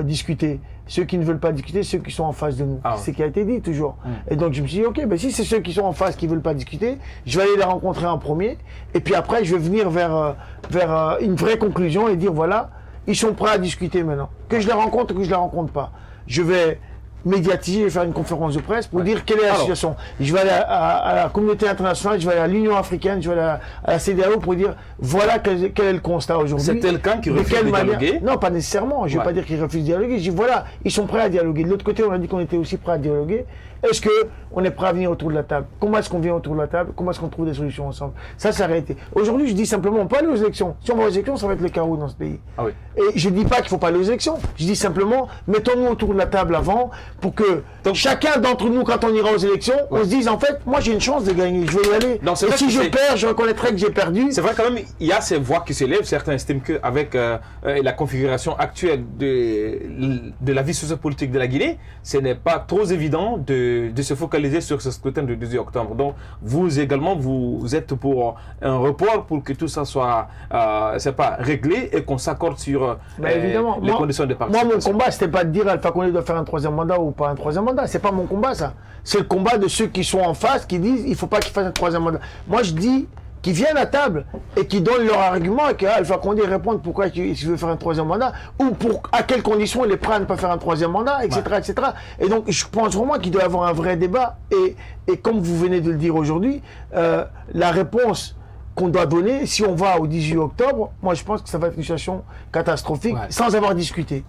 discuter. Ceux qui ne veulent pas discuter, ceux qui sont en face de nous. C'est ce qui a été dit toujours. Et donc je me suis dit, ok, si c'est ceux qui sont en face qui ne veulent pas discuter, je vais aller les rencontrer en premier. Et puis après, je vais venir vers une vraie conclusion et dire, voilà, ils sont prêts à discuter maintenant. Que je les rencontre ou que je ne les rencontre pas. Je vais médiatiser, je vais faire une conférence de presse pour dire quelle est la situation. Je vais aller à la communauté internationale, je vais aller à l'Union africaine, je vais aller à la CEDEAO pour dire voilà quel est le constat aujourd'hui. C'est quelqu'un qui refuse de dialoguer? Non, pas nécessairement. Je ne vais pas dire qu'ils refusent de dialoguer. Je dis voilà, ils sont prêts à dialoguer. De l'autre côté, on a dit qu'on était aussi prêts à dialoguer. Est-ce qu'on est prêt à venir autour de la table? Comment est-ce qu'on vient autour de la table? Comment est-ce qu'on trouve des solutions ensemble? Ça, c'est arrêté. Aujourd'hui, je dis simplement, on peut aller aux élections. Si on va aux élections, ça va être le chaos dans ce pays. Ah oui. Et je ne dis pas qu'il ne faut pas aller aux élections. Je dis simplement, mettons-nous autour de la table avant pour que chacun d'entre nous, quand on ira aux élections, on se dise, en fait, moi j'ai une chance de gagner, je vais y aller. Non, et si je perds, je reconnaîtrai que j'ai perdu. C'est vrai quand même, il y a ces voix qui s'élèvent. Certains estiment qu'avec la configuration actuelle de la vie sociopolitique de la Guinée, ce n'est pas trop évident de se focaliser sur ce scrutin du 18 octobre. Donc, vous également, vous êtes pour un report pour que tout ça soit réglé et qu'on s'accorde sur les conditions de participation. Moi, mon combat, c'était pas de dire Alpha Condé doit faire un 3e mandat ou pas un 3e mandat. C'est pas mon combat, ça. C'est le combat de ceux qui sont en face, qui disent il faut pas qu'il fasse un 3e mandat. Moi, je dis qu'ils viennent à table et qui donnent leur argument et qu'Alpha Condé réponde pourquoi il veut faire un 3e mandat ou à quelles conditions il est prêt à ne pas faire un 3e mandat, etc., etc. Et donc, je pense vraiment qu'il doit y avoir un vrai débat. Et comme vous venez de le dire aujourd'hui, la réponse qu'on doit donner, si on va au 18 octobre, moi je pense que ça va être une situation catastrophique, sans avoir discuté.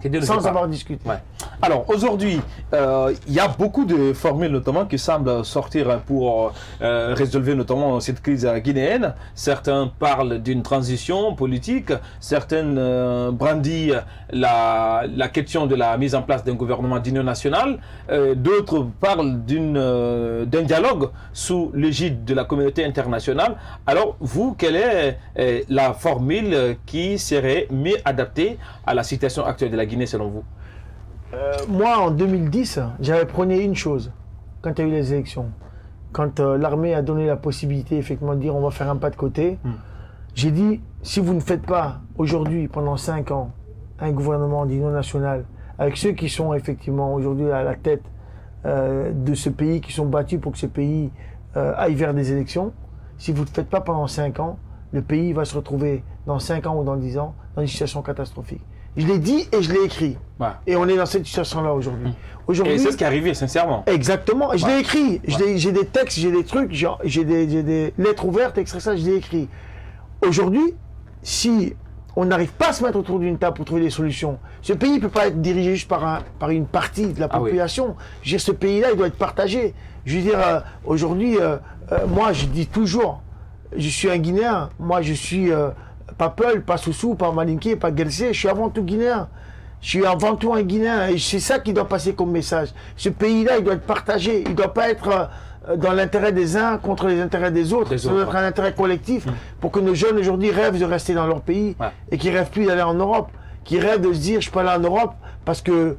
Ouais. Alors aujourd'hui, il y a beaucoup de formules notamment qui semblent sortir pour résolver notamment cette crise guinéenne. Certains parlent d'une transition politique, certaines brandissent la question de la mise en place d'un gouvernement d'union nationale, d'autres parlent d'un dialogue sous l'égide de la communauté internationale. Alors vous, quelle est la formule qui serait mieux adaptée à la situation actuelle de la Guinée selon vous? Moi, en 2010, j'avais prôné une chose, quand il y a eu les élections. Quand l'armée a donné la possibilité, effectivement, de dire on va faire un pas de côté, j'ai dit, si vous ne faites pas aujourd'hui, pendant 5 ans, un gouvernement d'union nationale, avec ceux qui sont effectivement aujourd'hui à la tête de ce pays, qui sont battus pour que ce pays aille vers des élections, si vous ne le faites pas pendant 5 ans, le pays va se retrouver dans 5 ans ou dans 10 ans dans une situation catastrophique. Je l'ai dit et je l'ai écrit. Ouais. Et on est dans cette situation-là aujourd'hui. Et c'est ce qui est arrivé, sincèrement. Exactement. Je l'ai écrit. J'ai des textes, j'ai des trucs, j'ai des lettres ouvertes, etc. Ça, je l'ai écrit. Aujourd'hui, si on n'arrive pas à se mettre autour d'une table pour trouver des solutions, ce pays ne peut pas être dirigé juste par une partie de la population. Je veux dire, ce pays-là, il doit être partagé. Je veux dire, aujourd'hui, moi, je dis toujours, je suis un Guinéen. Moi, je suis pas Peul, pas Soussou, pas Malinké, pas Guelsé. Je suis avant tout Guinéen. Je suis avant tout un Guinéen. Et c'est ça qui doit passer comme message. Ce pays-là, il doit être partagé. Il ne doit pas être dans l'intérêt des uns contre les intérêts des autres. Ça doit être un intérêt collectif pour que nos jeunes aujourd'hui rêvent de rester dans leur pays et qu'ils ne rêvent plus d'aller en Europe. Qu'ils rêvent de se dire, je peux aller en Europe parce que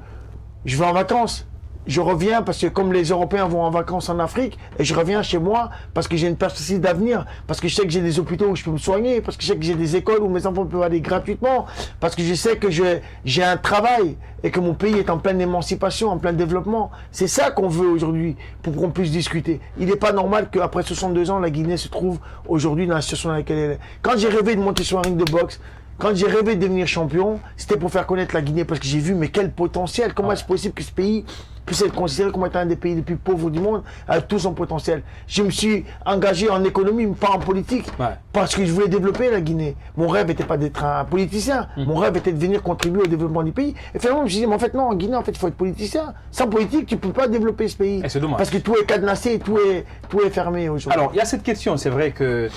je vais en vacances. Je reviens parce que comme les Européens vont en vacances en Afrique, et je reviens chez moi parce que j'ai une perspective d'avenir, parce que je sais que j'ai des hôpitaux où je peux me soigner, parce que je sais que j'ai des écoles où mes enfants peuvent aller gratuitement, parce que je sais que j'ai un travail et que mon pays est en pleine émancipation, en plein développement. C'est ça qu'on veut aujourd'hui pour qu'on puisse discuter. Il n'est pas normal qu'après 62 ans, la Guinée se trouve aujourd'hui dans la situation dans laquelle elle est. Quand j'ai rêvé de monter sur un ring de boxe, quand j'ai rêvé de devenir champion, c'était pour faire connaître la Guinée parce que j'ai vu, mais quel potentiel, comment est-ce possible que ce pays puisse être considéré comme étant un des pays les plus pauvres du monde avec tout son potentiel. Je me suis engagé en économie, pas en politique, parce que je voulais développer la Guinée. Mon rêve n'était pas d'être un politicien, mon rêve était de venir contribuer au développement du pays. Et finalement, je me suis dit, mais en fait non, en Guinée, en fait, il faut être politicien. Sans politique, tu ne peux pas développer ce pays. C'est dommage. Parce que tout est cadenassé, tout est fermé aujourd'hui. Alors, il y a cette question, c'est vrai que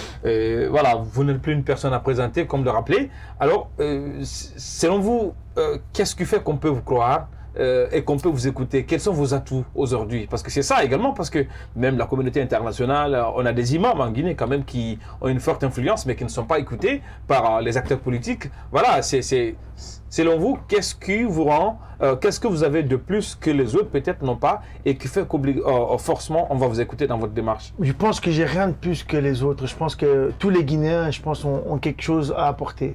voilà, vous n'êtes plus une personne à présenter, comme le rappeler. Alors, selon vous, qu'est-ce qui fait qu'on peut vous croire et qu'on peut vous écouter? Quels sont vos atouts aujourd'hui? Parce que c'est ça également, parce que même la communauté internationale, on a des imams en Guinée quand même qui ont une forte influence, mais qui ne sont pas écoutés par les acteurs politiques. Voilà, selon vous, qu'est-ce qui vous rend, qu'est-ce que vous avez de plus que les autres peut-être n'ont pas et qui fait forcément on va vous écouter dans votre démarche? Je pense que j'ai rien de plus que les autres. Je pense que tous les Guinéens, je pense, ont quelque chose à apporter.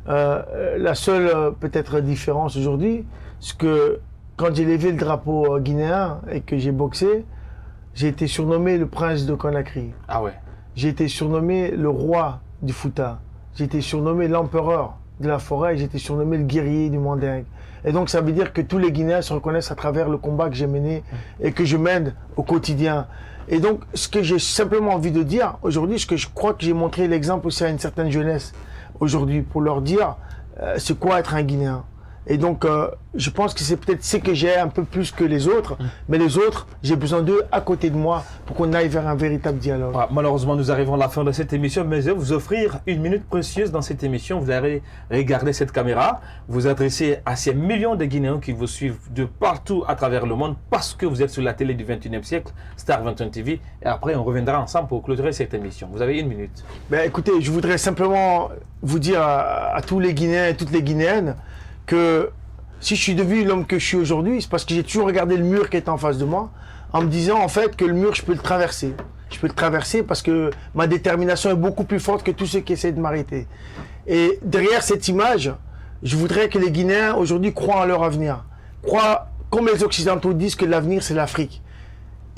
La seule peut-être différence aujourd'hui, c'est que quand j'ai levé le drapeau guinéen et que j'ai boxé, j'ai été surnommé le prince de Conakry. Ah ouais. J'ai été surnommé le roi du Fouta. J'ai été surnommé l'empereur de la forêt. J'ai été surnommé le guerrier du Mandingue. Et donc ça veut dire que tous les Guinéens se reconnaissent à travers le combat que j'ai mené et que je mène au quotidien. Et donc ce que j'ai simplement envie de dire aujourd'hui, ce que je crois que j'ai montré l'exemple aussi à une certaine jeunesse aujourd'hui pour leur dire c'est quoi être un Guinéen. Et donc, je pense que c'est peut-être ce que j'ai un peu plus que les autres. Mais les autres, j'ai besoin d'eux à côté de moi pour qu'on aille vers un véritable dialogue. Malheureusement, nous arrivons à la fin de cette émission, mais je vais vous offrir une minute précieuse dans cette émission. Vous allez regarder cette caméra, vous adresser à ces millions de Guinéens qui vous suivent de partout à travers le monde parce que vous êtes sur la télé du 21e siècle, Star 21 TV. Et après, on reviendra ensemble pour clôturer cette émission. Vous avez une minute. Ben, écoutez, je voudrais simplement vous dire à tous les Guinéens et toutes les Guinéennes que si je suis devenu l'homme que je suis aujourd'hui, c'est parce que j'ai toujours regardé le mur qui est en face de moi, en me disant en fait que le mur, je peux le traverser. Je peux le traverser parce que ma détermination est beaucoup plus forte que tous ceux qui essaient de m'arrêter. Et derrière cette image, je voudrais que les Guinéens aujourd'hui croient en leur avenir. Croient, comme les Occidentaux disent, que l'avenir c'est l'Afrique.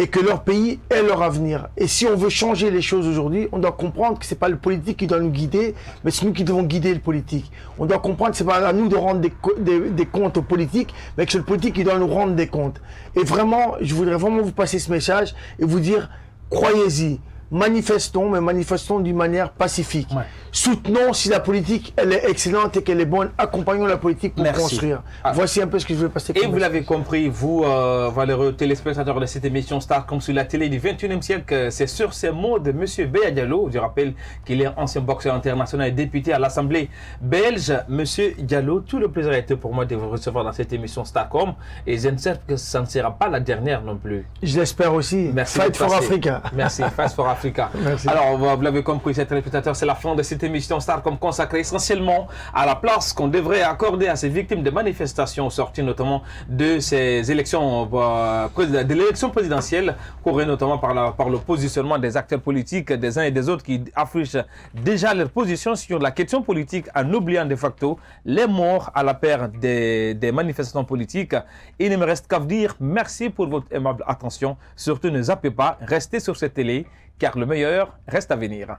Et que leur pays est leur avenir. Et si on veut changer les choses aujourd'hui, on doit comprendre que ce n'est pas le politique qui doit nous guider, mais c'est nous qui devons guider le politique. On doit comprendre que ce n'est pas à nous de rendre des comptes aux politiques, mais que c'est le politique qui doit nous rendre des comptes. Et vraiment, je voudrais vraiment vous passer ce message et vous dire, croyez-y, manifestons, mais manifestons d'une manière pacifique. Ouais. Soutenons si la politique elle est excellente et qu'elle est bonne, accompagnons la politique pour construire. Voici un peu ce que je veux passer. Et vous l'avez compris, vous, valeureux téléspectateurs de cette émission Star comme sur la télé du 21e siècle, c'est sur ces mots de M. Béa Diallo. Je rappelle qu'il est ancien boxeur international et député à l'Assemblée belge. M. Diallo, tout le plaisir a été pour moi de vous recevoir dans cette émission Starcom. Et je ne sais que ça ne sera pas la dernière non plus. Je l'espère aussi. Merci. Fight for Africa. Merci. Fight for Africa. Merci. Alors, vous l'avez compris, ces téléspectateurs, c'est la fin de cette émission Starcom consacrée essentiellement à la place qu'on devrait accorder à ces victimes de manifestations sorties notamment de ces élections, de l'élection présidentielle, courue notamment par le positionnement des acteurs politiques des uns et des autres qui affichent déjà leur position sur la question politique en oubliant de facto les morts à la paire des manifestants politiques. Il ne me reste qu'à vous dire merci pour votre aimable attention. Surtout ne zappez pas, restez sur cette télé car le meilleur reste à venir.